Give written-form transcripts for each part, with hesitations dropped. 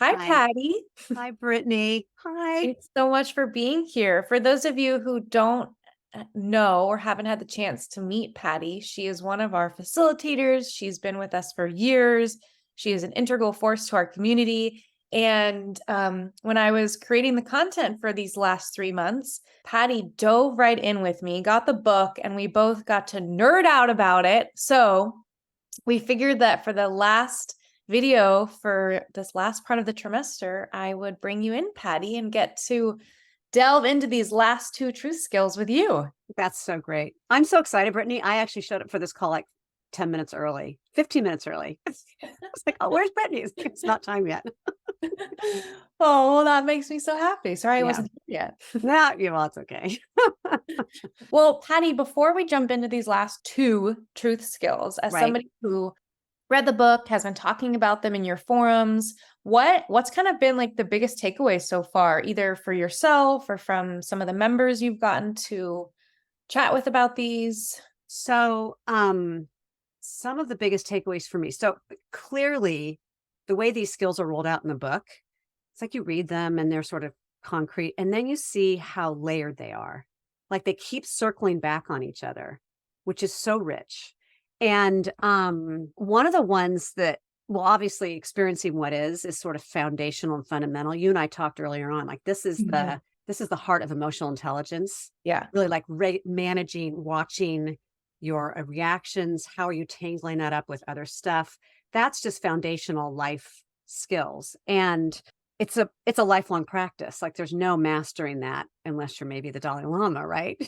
Hi, Hi. Patty. Hi, Brittany. Hi. Thanks so much for being here. For those of you who don't know or haven't had the chance to meet Patty, she is one of our facilitators. She's been with us for years. She is an integral force to our community. And when I was creating the content for these last 3 months, Patty dove right in with me, got the book, and we both got to nerd out about it. So we figured that for the last video for this last part of the trimester, I would bring you in, Patty, and get to delve into these last two truth skills with you. That's so great. I'm so excited, Brittany. I actually showed up for this call like 10 minutes early, 15 minutes early. I was like, oh, where's Brittany? It's not time yet. Oh, well, that makes me so happy. Sorry I Yeah. wasn't here yet. No, well, it's okay. Well, Patty, before we jump into these last two truth skills, as Right. somebody who read the book, has been talking about them in your forums, what's kind of been like the biggest takeaway so far, either for yourself or from some of the members you've gotten to chat with about these? So, some of the biggest takeaways for me. So clearly, the way these skills are rolled out in the book, it's like you read them and they're sort of concrete, and then you see how layered they are. Like they keep circling back on each other, which is so rich. And one of the ones that, well, obviously experiencing what is sort of foundational and fundamental. You and I talked earlier on, like this is the heart of emotional intelligence. Yeah. Really like managing, watching your reactions. How are you tangling that up with other stuff? That's just foundational life skills. And it's a lifelong practice. Like there's no mastering that unless you're maybe the Dalai Lama, right?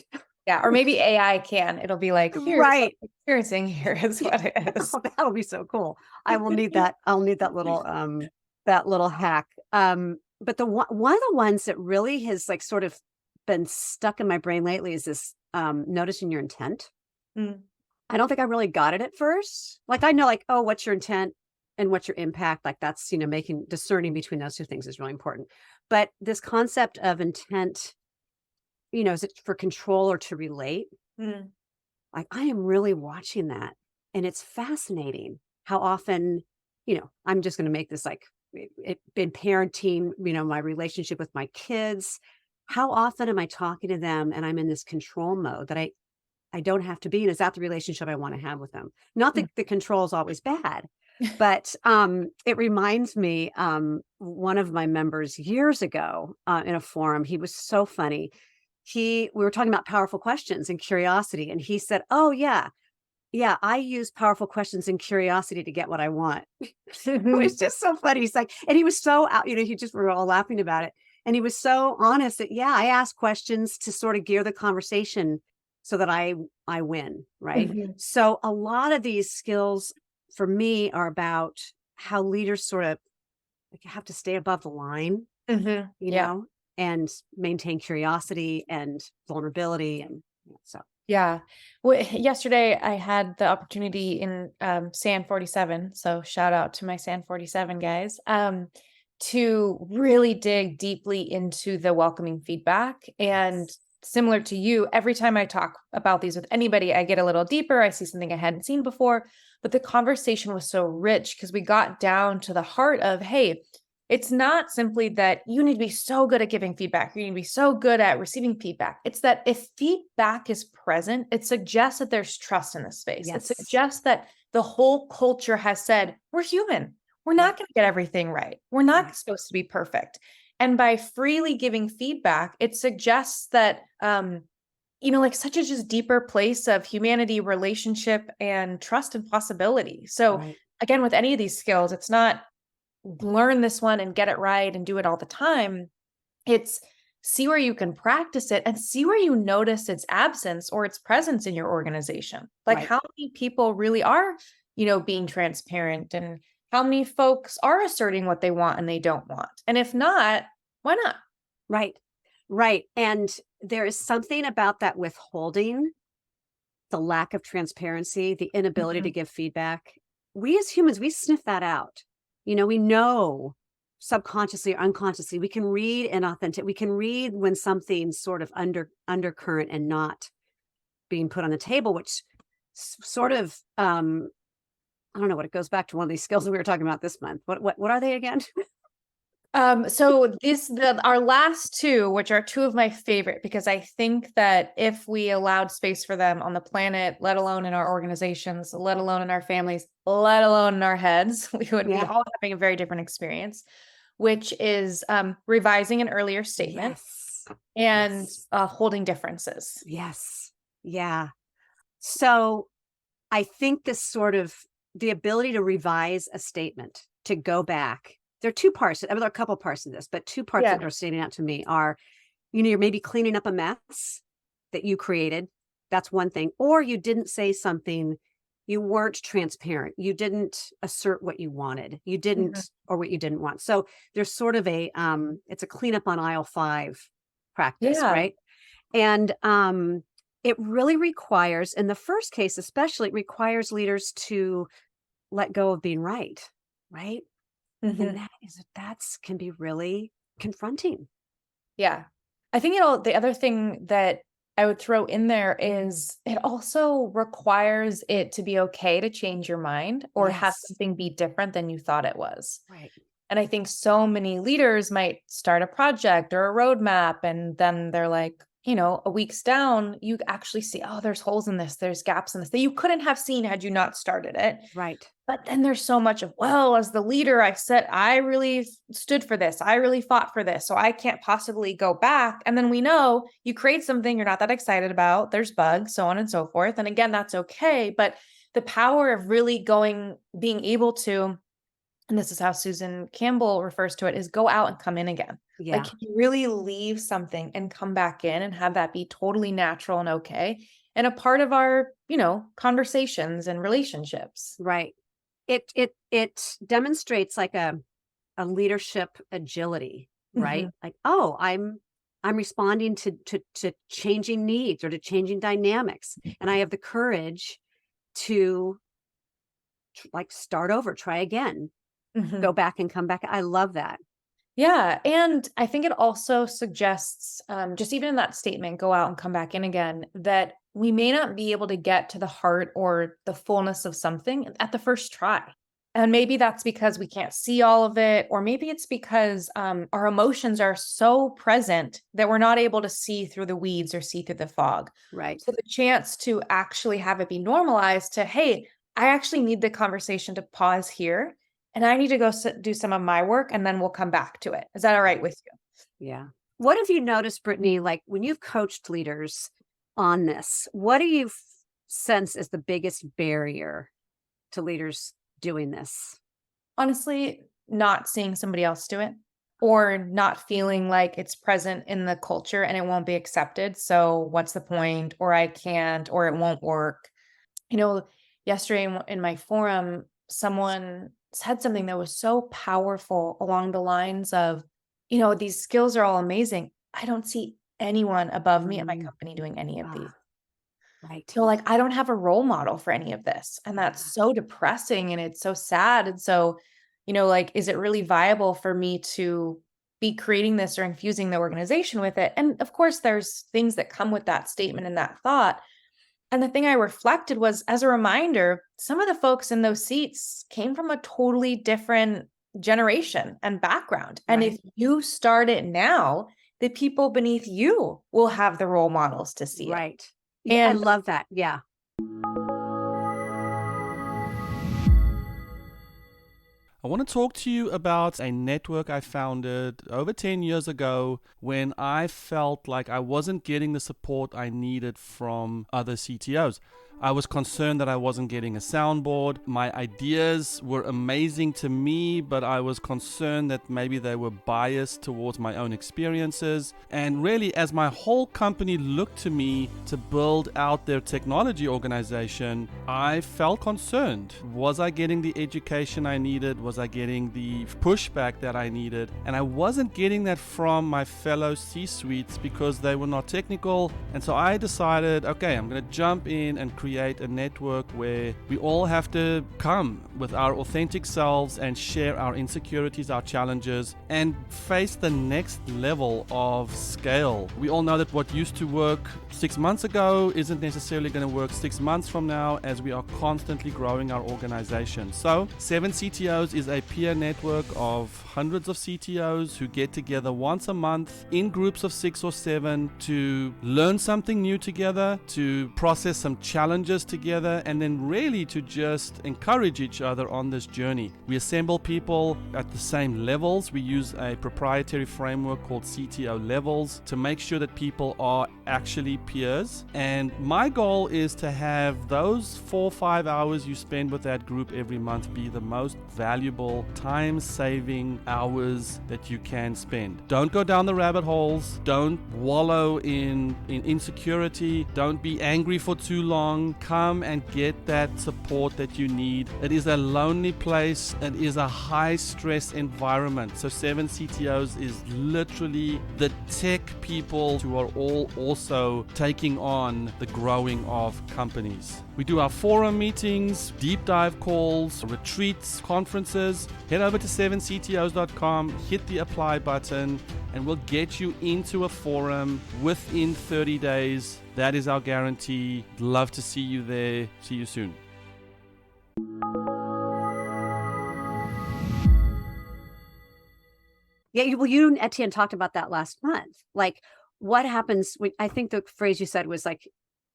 Yeah. Or maybe AI can. It'll be like, here's Right. what I'm experiencing, here is what it is. Oh, that'll be so cool. I will need that. I'll need that little hack. But one of the ones that really has like sort of been stuck in my brain lately is this noticing your intent. Mm. I don't think I really got it at first. Like I know like, oh, what's your intent and what's your impact? Like that's, making discerning between those two things is really important. But this concept of intent, is it for control or to relate? Mm. Like I am really watching that. And it's fascinating how often, I'm just going to make this like in parenting, my relationship with my kids. How often am I talking to them and I'm in this control mode that I don't have to be? And is that the relationship I want to have with them? Not that the control is always bad, but it reminds me, one of my members years ago in a forum, he was so funny. We were talking about powerful questions and curiosity. And he said, oh yeah, I use powerful questions and curiosity to get what I want. It was just so funny. He's like, and he was so out, we were all laughing about it. And he was so honest that, yeah, I ask questions to sort of gear the conversation so that I win. Right. Mm-hmm. So a lot of these skills for me are about how leaders sort of like have to stay above the line, Mm-hmm. Yeah. and maintain curiosity and vulnerability. And so. Yeah. Well, yesterday I had the opportunity in SAN 47. So shout out to my SAN 47 guys. To really dig deeply into the welcoming feedback. And similar to you, every time I talk about these with anybody, I get a little deeper. I see something I hadn't seen before, but the conversation was so rich because we got down to the heart of, hey, it's not simply that you need to be so good at giving feedback. You need to be so good at receiving feedback. It's that if feedback is present, it suggests that there's trust in the space. Yes. It suggests that the whole culture has said, we're human. We're not going to get everything right. We're not supposed to be perfect. And by freely giving feedback, it suggests that, like such a just deeper place of humanity, relationship, and trust and possibility. So again, with any of these skills, it's not learn this one and get it right and do it all the time. It's see where you can practice it and see where you notice its absence or its presence in your organization. Like how many people really are, being transparent, and how many folks are asserting what they want and they don't want. And if not, why not? Right. And there is something about that withholding, the lack of transparency, the inability to give feedback. We as humans, we sniff that out. We know subconsciously or unconsciously, we can read we can read when something's sort of undercurrent and not being put on the table, which sort of, I don't know what it goes back to one of these skills that we were talking about this month. What are they again? So our last two, which are two of my favorite, because I think that if we allowed space for them on the planet, let alone in our organizations, let alone in our families, let alone in our heads, we would be all having a very different experience, which is revising an earlier statement and holding differences. Yes. Yeah. So I think this sort of the ability to revise a statement, to go back. There are two parts. I mean, there are a couple parts of this, but two parts that are standing out to me are, you're maybe cleaning up a mess that you created. That's one thing. Or you didn't say something, you weren't transparent. You didn't assert what you wanted. You didn't, or what you didn't want. So there's sort of it's a cleanup on aisle 5 practice, right? And it really requires, in the first case especially, it requires leaders to let go of being right? And that can be really confronting. Yeah. I think the other thing that I would throw in there is it also requires it to be okay to change your mind or have something be different than you thought it was. Right. And I think so many leaders might start a project or a roadmap, and then they're like, a week's down, you actually see, oh, there's holes in this, there's gaps in this that you couldn't have seen had you not started it. Right. But then there's so much of, well, as the leader, I really stood for this. I really fought for this. So I can't possibly go back. And then we know you create something you're not that excited about. There's bugs, so on and so forth. And again, that's okay. But the power of really being able to, and this is how Susan Campbell refers to it, is go out and come in again. Yeah. Like, can you really leave something and come back in and have that be totally natural and okay and a part of our, conversations and relationships. Right. It demonstrates like a leadership agility, right? Like, oh, I'm responding to changing needs or to changing dynamics, and I have the courage to start over, try again, go back and come back. I love that. Yeah. And I think it also suggests, just even in that statement, go out and come back in again, that we may not be able to get to the heart or the fullness of something at the first try. And maybe that's because we can't see all of it, or maybe it's because our emotions are so present that we're not able to see through the weeds or see through the fog. Right. So the chance to actually have it be normalized to, hey, I actually need the conversation to pause here, and I need to go do some of my work, and then we'll come back to it. Is that all right with you? Yeah. What have you noticed, Brittany, like when you've coached leaders on this, what do you sense is the biggest barrier to leaders doing this? Honestly, not seeing somebody else do it, or not feeling like it's present in the culture and it won't be accepted. So what's the point? Or I can't, or it won't work. Yesterday in my forum, someone said something that was so powerful along the lines of, these skills are all amazing. I don't see anyone above me at my company doing any of these. Right. So I don't have a role model for any of this. And that's so depressing, and it's so sad. And so, is it really viable for me to be creating this or infusing the organization with it? And of course, there's things that come with that statement and that thought. And the thing I reflected was, as a reminder, some of the folks in those seats came from a totally different generation and background. And if you start it now, the people beneath you will have the role models to see it. Right. Yeah, I love that. Yeah. I want to talk to you about a network I founded over 10 years ago when I felt like I wasn't getting the support I needed from other CTOs. I was concerned that I wasn't getting a soundboard. My ideas were amazing to me, but I was concerned that maybe they were biased towards my own experiences. And really, as my whole company looked to me to build out their technology organization, I felt concerned. Was I getting the education I needed? Was I getting the pushback that I needed? And I wasn't getting that from my fellow C-suites because they were not technical. And so I decided, okay, I'm going to jump in and create create a network where we all have to come with our authentic selves and share our insecurities, our challenges, and face the next level of scale. We all know that what used to work 6 months ago isn't necessarily going to work 6 months from now, as we are constantly growing our organization. So 7 CTOs is a peer network of hundreds of CTOs who get together once a month in groups of 6 or 7 to learn something new together, to process some challenges together, and then really to just encourage each other on this journey. We assemble people at the same levels. We use a proprietary framework called CTO levels to make sure that people are actually peers. And my goal is to have those 4 or 5 hours you spend with that group every month be the most valuable, time-saving hours that you can spend. Don't go down the rabbit holes. Don't wallow in insecurity. Don't be angry for too long. Come and get that support that you need. It is a lonely place. It is a high-stress environment. So 7 CTOs is literally the tech people who are all also taking on the growing of companies. We do our forum meetings, deep dive calls, retreats, conferences. Head over to 7ctos.com, hit the apply button, and we'll get you into a forum within 30 days. That is our guarantee. Love to see you there. See you soon. Yeah, well, you and Etienne talked about that last month. Like, what happens when, I think the phrase you said was like,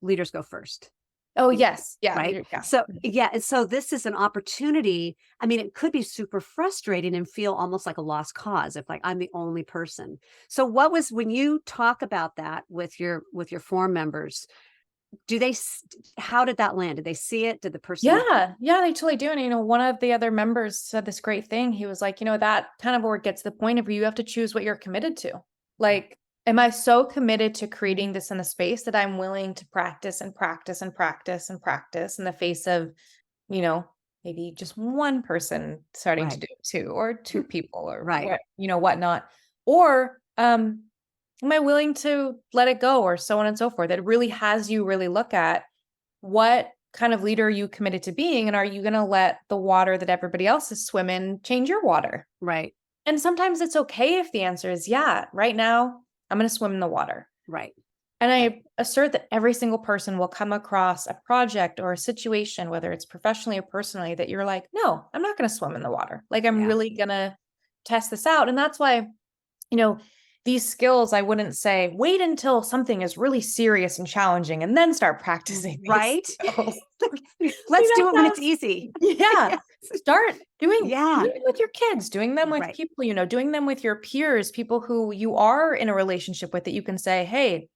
leaders go first. Oh, yes. Yeah. Right. Yeah. So, yeah. And so this is an opportunity. I mean, it could be super frustrating and feel almost like a lost cause if like I'm the only person. So what was, when you talk about that with your forum members, how did that land? Did they see it? Did the person? Yeah, they totally do. And, one of the other members said this great thing. He was like, that kind of where it gets to the point of you have to choose what you're committed to. Like, am I so committed to creating this in a space that I'm willing to practice and practice and practice and practice in the face of, maybe just one person starting to do it too, or 2 people or whatnot. Or, am I willing to let it go, or so on and so forth? It really has you really look at what kind of leader are you committed to being, and are you going to let the water that everybody else is swimming change your water? Right. And sometimes it's okay if the answer is, yeah, right now I'm going to swim in the water. Right. And I assert that every single person will come across a project or a situation, whether it's professionally or personally, that you're like, no, I'm not going to swim in the water. Like, I'm really going to test this out. And that's why, these skills, I wouldn't say wait until something is really serious and challenging and then start practicing. Right. Let's do it when it's easy. Yeah. Start doing it with your kids, doing them with people, doing them with your peers, people who you are in a relationship with, that you can say, hey,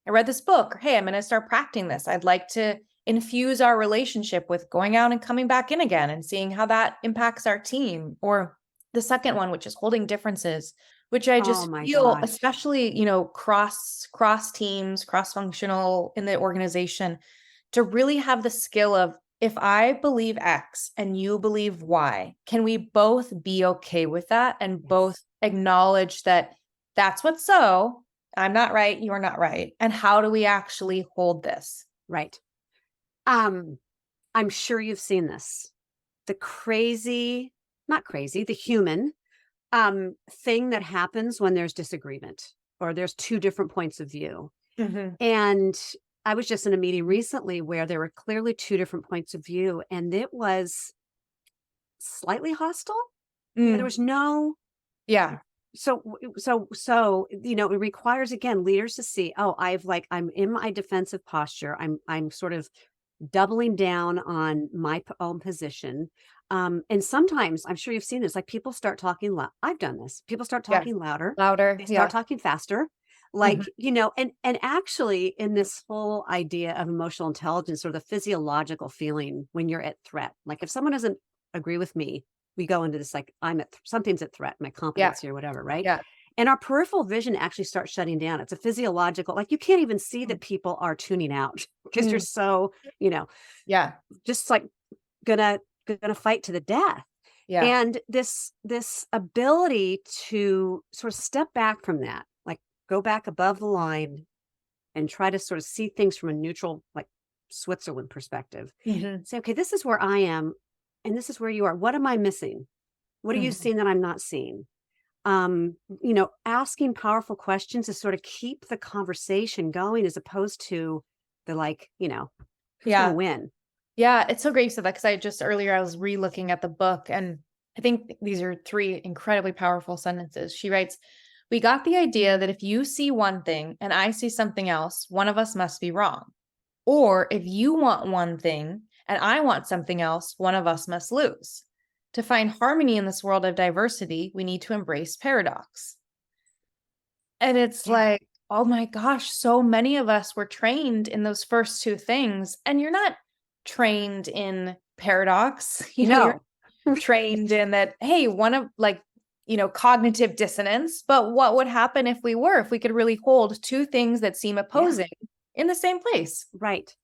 I read this book, or hey, I'm going to start practicing this. I'd like to infuse our relationship with going out and coming back in again and seeing how that impacts our team. Or the second one, which is holding differences, which I just feel, especially, cross teams, cross-functional in the organization, to really have the skill of, if I believe X and you believe Y, can we both be okay with that and both acknowledge that that's what's so, I'm not right, you're not right. And how do we actually hold this? Right. I'm sure you've seen this. The human thing that happens when there's disagreement or there's 2 different points of view. Mm-hmm. And I was just in a meeting recently where there were clearly 2 different points of view, and it was slightly hostile. There was no, So, it requires, again, leaders to see, I'm in my defensive posture. I'm sort of doubling down on my own position. And sometimes, I'm sure you've seen this, like people start talking loud. I've done this. People start talking louder. They start talking faster. Like, and actually in this whole idea of emotional intelligence, or the physiological feeling when you're at threat, like if someone doesn't agree with me, we go into this, like something's at threat, my competency or whatever. Right. Yeah. And our peripheral vision actually starts shutting down. It's a physiological, like you can't even see that people are tuning out because you're so, just like gonna fight to the death. Yeah. And this ability to sort of step back from that, like go back above the line and try to sort of see things from a neutral, like Switzerland perspective. Mhm. Say, okay, this is where I am and this is where you are. What am I missing? What are you Mhm. seeing that I'm not seeing? Asking powerful questions to sort of keep the conversation going as opposed to the who's going to Yeah. win? Yeah. It's so great you said that, because I was re-looking at the book, and I think these are 3 incredibly powerful sentences. She writes, "We got the idea that if you see one thing and I see something else, one of us must be wrong. Or if you want one thing and I want something else, one of us must lose. To find harmony in this world of diversity, we need to embrace paradox." And it's Yeah. like, oh my gosh, so many of us were trained in those first 2 things, and you're not trained in paradox. You're No. trained in that, hey, one of cognitive dissonance. But what would happen if we could really hold 2 things that seem Yeah. opposing in the same place? Right.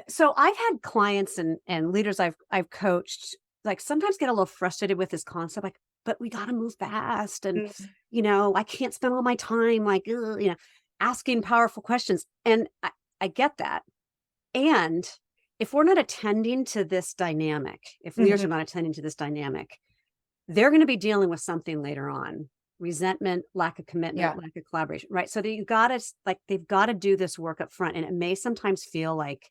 So I've had clients and leaders I've coached, like, sometimes get a little frustrated with this concept, like, but we got to move fast. And, Mm. I can't spend all my time like, asking powerful questions. And I get that. And if we're not attending to this dynamic, if leaders are Mhm. not attending to this dynamic, they're going to be dealing with something later on. Resentment, lack of commitment, Yeah. lack of collaboration, right? So they've got to do this work up front. And it may sometimes feel like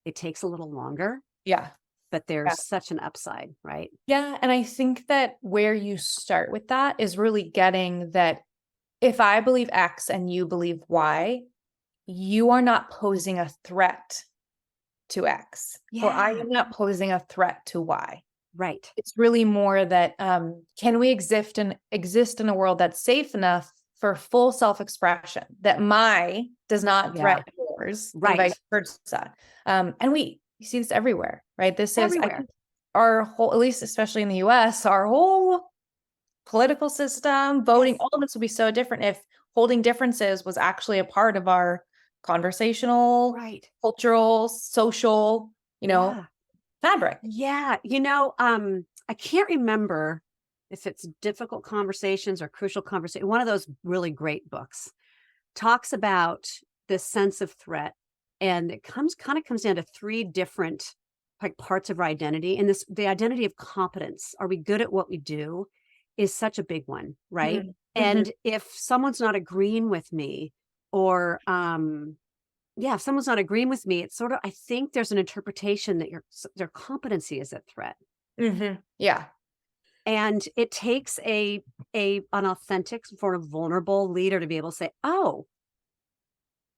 it takes a little longer, Yeah. but Yeah. there's such an upside, right? Yeah. And I think that where you start with that is really getting that if I believe X and you believe Y, you are not posing a threat to X, or I Yeah. am not posing a threat to Y. Right. It's really more that can we exist in a world that's safe enough for full self-expression, that my does not Yeah. threaten yours and Right. vice versa. And you see this everywhere, right? This is, I Everywhere. think, our whole, at least especially in the US, our whole political system, voting, Yes. all of this would be so different if holding differences was actually a part of our conversational, Right. cultural, social, Yeah. fabric. Yeah. I can't remember if it's Difficult Conversations or Crucial Conversation. One of those really great books talks about this sense of threat. And it comes down to 3 different like parts of our identity. And the identity of competence. Are we good at what we do? Is such a big one, right? Mhm. Mhm. And if someone's not agreeing with me, or if someone's not agreeing with me, it's sort of, I think there's an interpretation that their competency is at threat. Mhm. Yeah. And it takes an authentic, sort of vulnerable leader to be able to say, "Oh,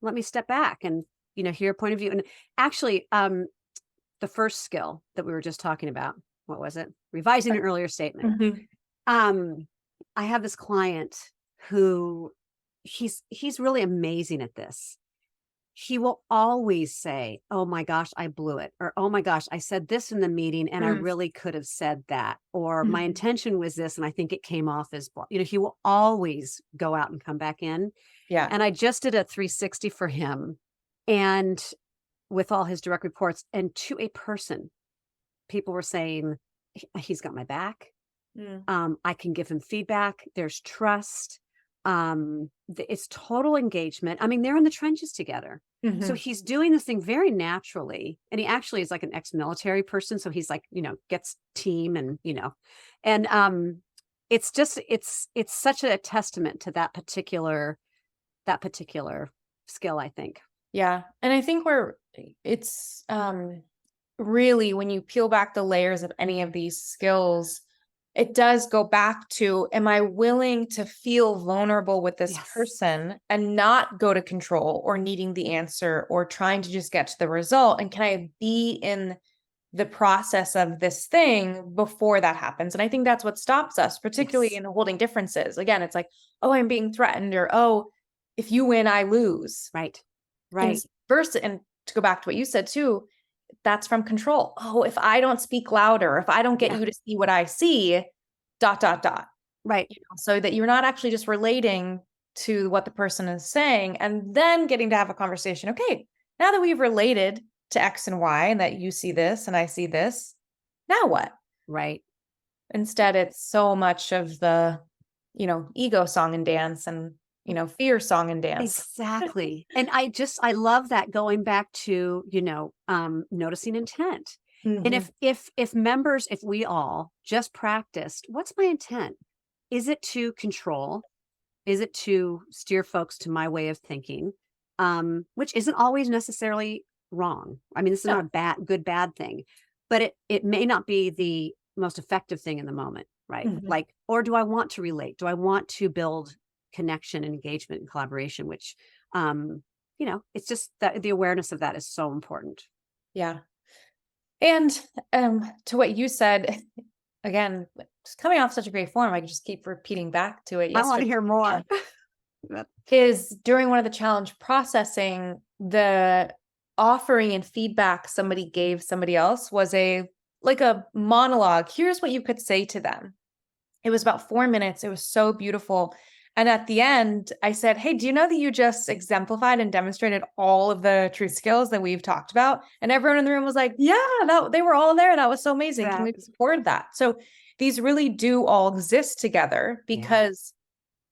let me step back and hear your point of view." And actually, the first skill that we were just talking about, what was it? Revising an earlier statement. Mhm. Um, I have this client who he's really amazing at this. He will always say, "Oh my gosh, I blew it," or "Oh my gosh, I said this in the meeting and I Mm. really could have said that," or "My Mhm. intention was this and I think it came off as blah." He will always go out and come back in. Yeah. And I just did a 360 for him, and with all his direct reports, and to a person, people were saying, He's got my back. Mm. I can give him feedback. There's trust. It's total engagement. I mean, they're in the trenches together. So Mhm. he's doing this thing very naturally. And he actually is like an ex-military person. So he's like, gets team and it's such a testament to that particular skill, I think. Yeah. And I think it's really, when you peel back the layers of any of these skills, it does go back to, am I willing to feel vulnerable with this Yes. person and not go to control or needing the answer or trying to just get to the result? And can I be in the process of this thing before that happens? And I think that's what stops us, particularly Yes. in holding differences. Again, it's like, oh, I'm being threatened, or, oh, if you win, I lose. Right. And Right. versus, and to go back to what you said too, that's from control. Oh, if I don't speak louder, if I don't get Yeah. you to see what I see, dot, dot, dot. Right. So that you're not actually just relating to what the person is saying and then getting to have a conversation. Okay, now that we've related to X and Y and that you see this and I see this, now what? Right. Instead, it's so much of the, ego song and dance, and fear song and dance. Exactly. And I love that, going back to, noticing intent. And if members, if we all just practiced, what's my intent? Is it to control? Is it to steer folks to my way of thinking? Which isn't always necessarily wrong. I mean, this is not a bad thing, but it may not be the most effective thing in the moment, right? Like, or do I want to relate? Do I want to build connection and engagement and collaboration, which, it's just that the awareness of that is so important. Yeah. And to what you said, again, just coming off such a great form, I can just keep repeating back to it. I want to hear more. Is during one of the challenge processing, the offering and feedback somebody gave somebody else was a monologue. Here's what you could say to them. It was about 4 minutes. It was so beautiful. And at the end, I said, hey, do you know that you just exemplified and demonstrated all of the truth skills that we've talked about? And everyone in the room was like, yeah, they were all there. That was so amazing. Can we support that? So these really do all exist together because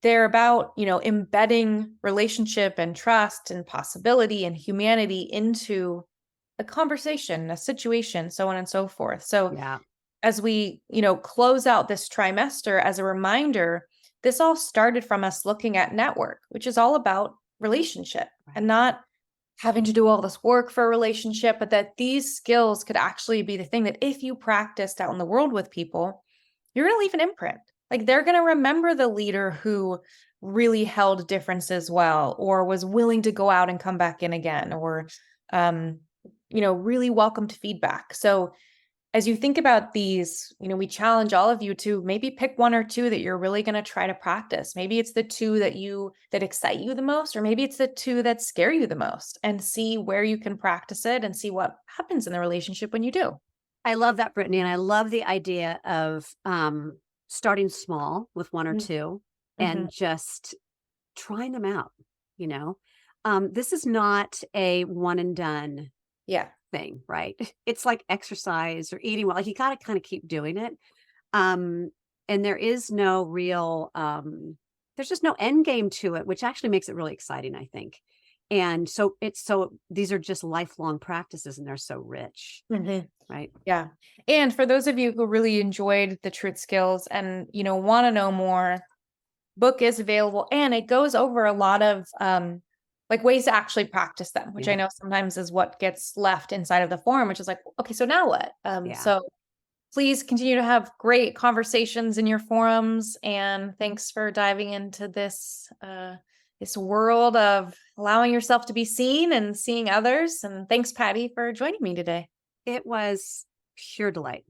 they're about, embedding relationship and trust and possibility and humanity into a conversation, a situation, so on and so forth. So as we, close out this trimester, as a reminder, this all started from us looking at network, which is all about relationship and not having to do all this work for a relationship, but that these skills could actually be the thing that if you practiced out in the world with people, you're going to leave an imprint. Like, they're going to remember the leader who really held differences well, or was willing to go out and come back in again, or, really welcomed feedback. So as you think about these, we challenge all of you to maybe pick one or two that you're really going to try to practice. Maybe it's the two that excite you the most, or maybe it's the two that scare you the most, and see where you can practice it and see what happens in the relationship when you do. I love that, Brittany. And I love the idea of starting small with one or two and just trying them out. This is not a one and done thing, right? It's like exercise or eating well. Like, you got to kind of keep doing it. And there is no real, there's just no end game to it, which actually makes it really exciting, I think. And so these are just lifelong practices, and they're so rich. Right. Yeah. And for those of you who really enjoyed the truth skills and, want to know more, book is available, and it goes over a lot of, ways to actually practice them, which I know sometimes is what gets left inside of the forum, which is like, okay, so now what? So please continue to have great conversations in your forums. And thanks for diving into this, this world of allowing yourself to be seen and seeing others. And thanks, Patty, for joining me today. It was pure delight.